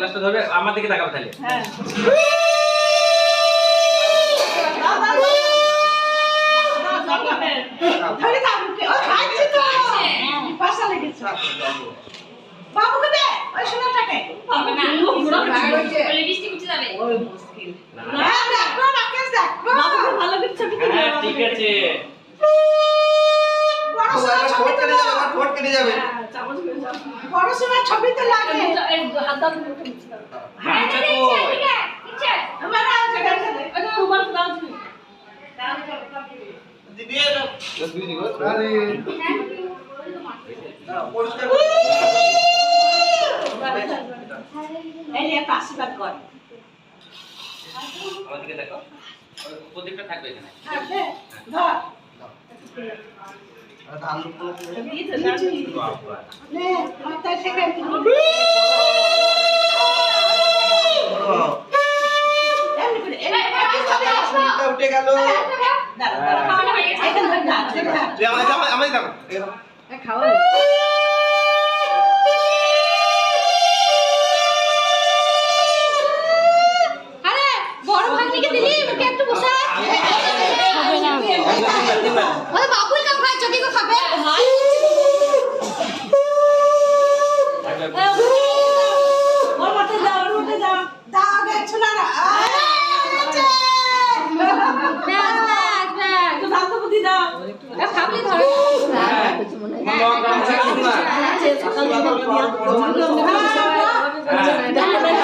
গ্লাসটা ধরবে আমার দিকে তাকাবে তাহলে হ্যাঁ ধরে বাবুকে ও খাচ্ছে তো পাশা লেগেছে বাবুকে দে ওই সোনাটাকে হবে না পুরো ভাগ হচ্ছে বলে বৃষ্টি উঠে যাবে ওই মুশকিল না দেখো রাকেশ দেখো বাবুকে ভালো করে ছবি তুলে হ্যাঁ ঠিক আছে বড় সোনার ছবি তুলে আমার ঠোঁট কেটে যাবে চামচ করে যাও বড় সোনার ছবি তো লাগে এই হাত দাও মুখে মুছে দাও হ্যাঁ ঠিক তো আছে ঠিক আছে আমার আর জায়গা আছে ওটা রুমাল দাও তুমি দিদি এটা দুই দিগো আরে পরিষ্কার এই এক আশীর্বাদ কর আমার দিকে দেখো প্রদীপটা থাকবে এখানে থাকবে ধর ধান লোক দিয়ে তো নিচে নে মাথায় শেখাই দিবি এমনি করে এই ছবি আসো উঠে গেল দাঁড়া দাঁড়া এইখানে ধর না আমি দেখো খাওয়া আরে বড় ভাগ্নিকে দিলি মুখে একটু বসা হবে না ওরে বাবুই কা খায় চকি কো খাবে হাই ওর মাথায় দাও ওর মাথায় দাও দাও দেখছো না ব্যাস ব্যাস ব্যাস একটু ভাত বুদ্ধি দাও খাবলি ধরে লঙ্কা মুছে খাবো না সকাল থেকে